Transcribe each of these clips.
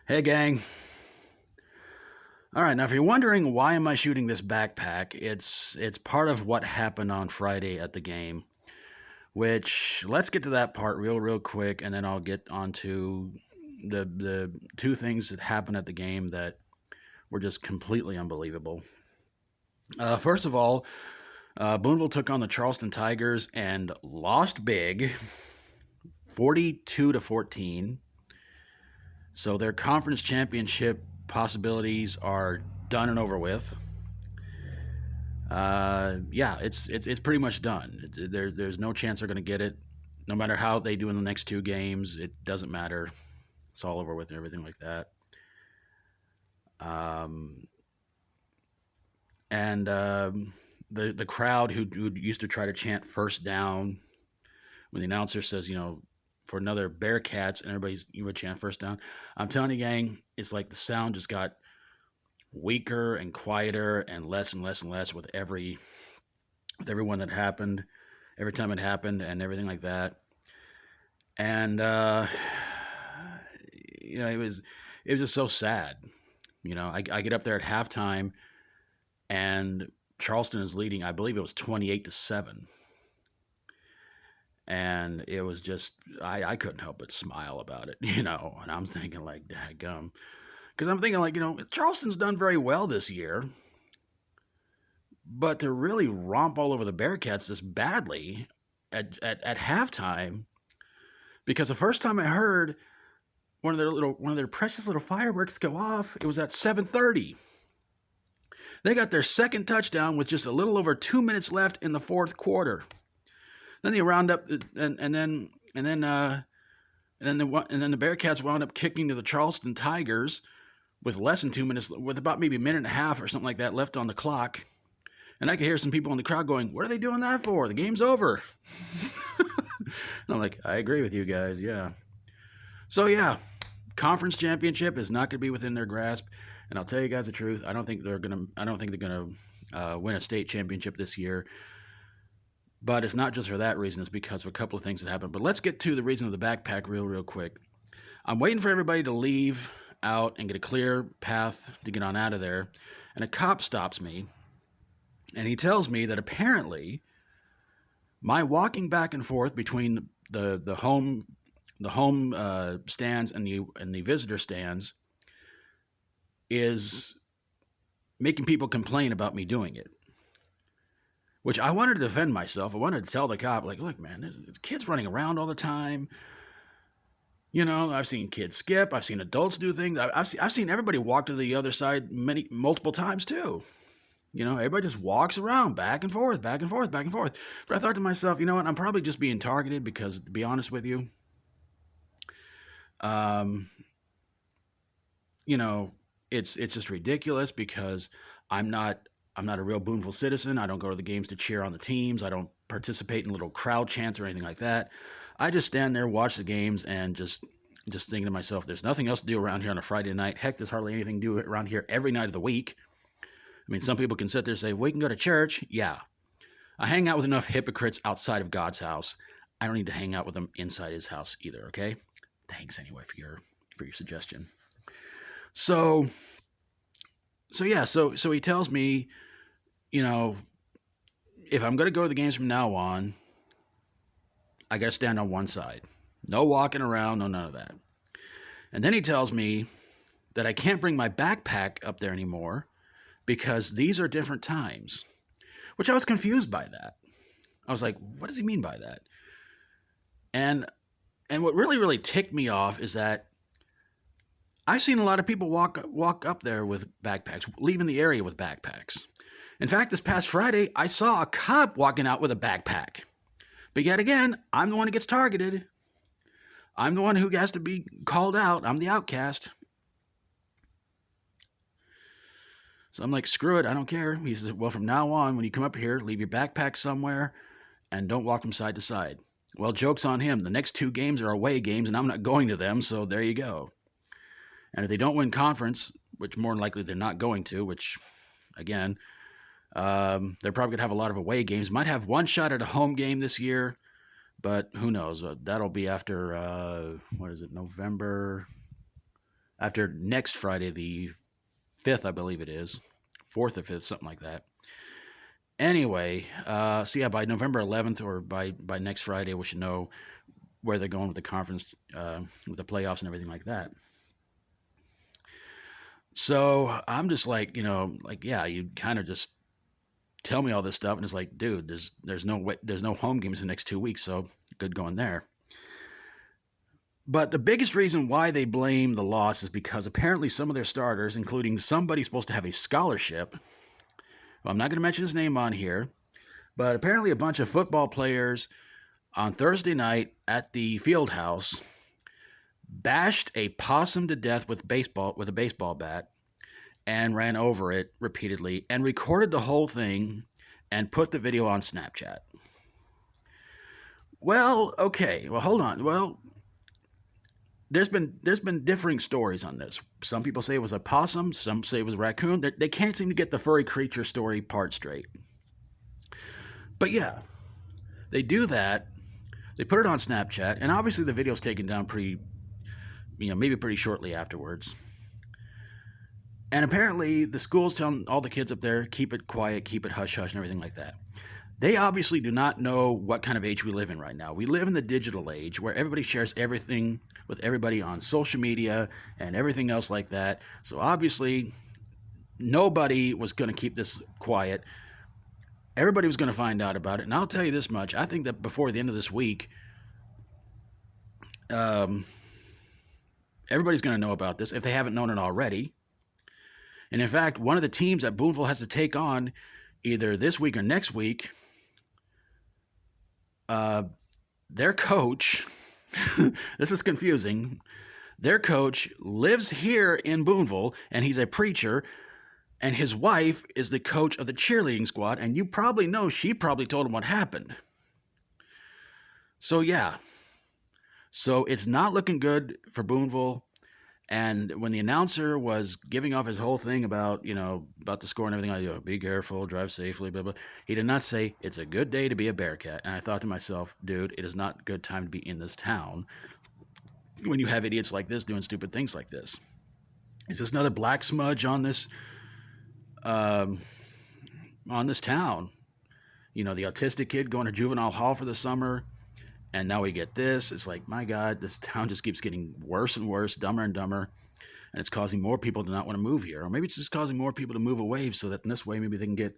Hey gang. All right, now if you're wondering why am I shooting this backpack, it's part of what happened on Friday at the game, which let's get to that part real quick and then I'll get onto the two things that happened at the game that were just completely unbelievable. First of all, Booneville took on the Charleston Tigers and lost big, 42 to 14. So their conference championship possibilities are done and over with. Yeah, it's pretty much done. There's no chance they're going to get it. No matter how they do in the next two games, it doesn't matter. It's all over with and everything like that. Um, and the crowd who used to try to chant first down when the announcer says, for another Bearcats, and you would chant first down. I'm telling you, gang, it's like the sound just got weaker and quieter and less with everyone that happened, every time it happened, and everything like that. And it was just so sad. I get up there at halftime, and Charleston is leading. I believe it was 28-7, and it was just I couldn't help but smile about it, And I'm thinking like, daggum, because I'm thinking like, Charleston's done very well this year. But to really romp all over the Bearcats this badly at halftime, because the first time I heard one of their precious little fireworks go off, it was at 7:30. They got their second touchdown with just a little over 2 minutes left in the fourth quarter. Then they round up and then the Bearcats wound up kicking to the Charleston Tigers with less than 2 minutes, with about maybe a minute and a half or something like that left on the clock. And I could hear some people in the crowd going, "What are they doing that for? The game's over." And I'm like, I agree with you guys, yeah. So yeah, conference championship is not going to be within their grasp. And I'll tell you guys the truth, I don't think they're gonna win a state championship this year. But it's not just for that reason. It's because of a couple of things that happened. But let's get to the reason of the backpack real quick. I'm waiting for everybody to leave out and get a clear path to get on out of there. And a cop stops me. And he tells me that apparently my walking back and forth between the home stands and the visitor stands is making people complain about me doing it. Which I wanted to defend myself. I wanted to tell the cop, like, look, man, there's kids running around all the time. I've seen kids skip. I've seen adults do things. I've seen everybody walk to the other side multiple times too. Everybody just walks around back and forth. But I thought to myself, you know what? I'm probably just being targeted because, to be honest with you, it's just ridiculous because I'm not a real Booneville citizen. I don't go to the games to cheer on the teams. I don't participate in little crowd chants or anything like that. I just stand there, watch the games, and just thinking to myself, there's nothing else to do around here on a Friday night. Heck, there's hardly anything to do around here every night of the week. I mean, some people can sit there and say, we can go to church. Yeah. I hang out with enough hypocrites outside of God's house. I don't need to hang out with them inside his house either, okay? Thanks anyway for your suggestion. So he tells me, if I'm going to go to the games from now on, I got to stand on one side. No walking around, no none of that. And then he tells me that I can't bring my backpack up there anymore because these are different times, which I was confused by that. I was like, what does he mean by that? And what really ticked me off is that I've seen a lot of people walk up there with backpacks, leaving the area with backpacks. In fact, this past Friday, I saw a cop walking out with a backpack. But yet again, I'm the one who gets targeted. I'm the one who has to be called out. I'm the outcast. So I'm like, screw it, I don't care. He says, well, from now on, when you come up here, leave your backpack somewhere and don't walk from side to side. Well, joke's on him. The next two games are away games, and I'm not going to them, so there you go. And if they don't win conference, which more than likely they're not going to, which, again, they're probably going to have a lot of away games. Might have one shot at a home game this year, but who knows? That'll be after, November? after next Friday, the 5th, I believe it is. 4th or 5th, something like that. Anyway, so yeah, by November 11th or by next Friday, we should know where they're going with the conference, with the playoffs and everything like that. So I'm just like, yeah, you kind of just tell me all this stuff, and it's like, dude, there's no home games in the next 2 weeks, so good going there. But the biggest reason why they blame the loss is because apparently some of their starters, including somebody supposed to have a scholarship, well, I'm not going to mention his name on here, but apparently a bunch of football players on Thursday night at the field house bashed a possum to death with a baseball bat and ran over it repeatedly and recorded the whole thing and put the video on Snapchat. Well, okay. Well, hold on. Well, there's been differing stories on this. Some people say it was a possum, some say it was a raccoon. They can't seem to get the furry creature story part straight. But yeah, they do that. They put it on Snapchat, and obviously the video's taken down maybe pretty shortly afterwards. And apparently the school's telling all the kids up there, keep it quiet, keep it hush-hush, and everything like that. They obviously do not know what kind of age we live in right now. We live in the digital age where everybody shares everything with everybody on social media and everything else like that. So obviously nobody was going to keep this quiet. Everybody was going to find out about it. And I'll tell you this much. I think that before the end of this week, everybody's going to know about this if they haven't known it already. And in fact, one of the teams that Booneville has to take on either this week or next week, their coach, this is confusing, their coach lives here in Booneville, and he's a preacher, and his wife is the coach of the cheerleading squad, and you probably know she probably told him what happened. So yeah, so it's not looking good for Booneville. And when the announcer was giving off his whole thing about, about the score and everything, like, be careful, drive safely, blah, blah, he did not say, it's a good day to be a Bearcat. And I thought to myself, dude, it is not a good time to be in this town when you have idiots like this doing stupid things like this. Is this another black smudge on this town? The autistic kid going to juvenile hall for the summer, and now we get this. It's like, my God, this town just keeps getting worse and worse, dumber and dumber, and it's causing more people to not want to move here. Or maybe it's just causing more people to move away so that in this way maybe they can get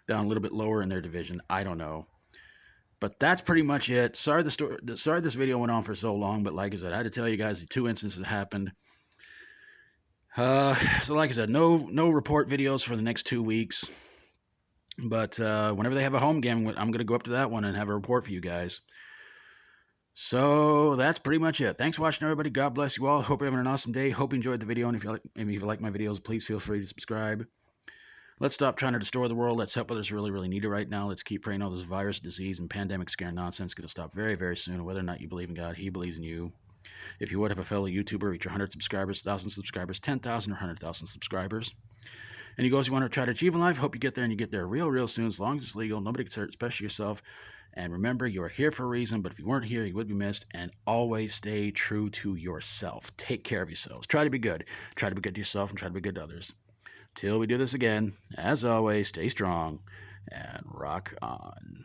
down a little bit lower in their division. I don't know. But that's pretty much it. Sorry this video went on for so long, but like I said, I had to tell you guys the 2 instances that happened. So like I said, no report videos for the next 2 weeks. But whenever they have a home game, I'm going to go up to that one and have a report for you guys. So that's pretty much it. Thanks for watching, everybody. God bless you all. Hope you're having an awesome day. Hope you enjoyed the video. And if you like my videos, please feel free to subscribe. Let's stop trying to destroy the world. Let's help others really, really need it right now. Let's keep praying all this virus, disease, and pandemic scare nonsense is going to stop very, very soon. Whether or not you believe in God, He believes in you. If you would have a fellow YouTuber reach 100 subscribers, 1,000 subscribers, 10,000 or 100,000 subscribers, and you goals you want to try to achieve in life, hope you get there and you get there real, real soon. As long as it's legal, nobody gets hurt, especially yourself. And remember, you are here for a reason, but if you weren't here, you would be missed. And always stay true to yourself. Take care of yourselves. Try to be good. Try to be good to yourself and try to be good to others. Till we do this again, as always, stay strong and rock on.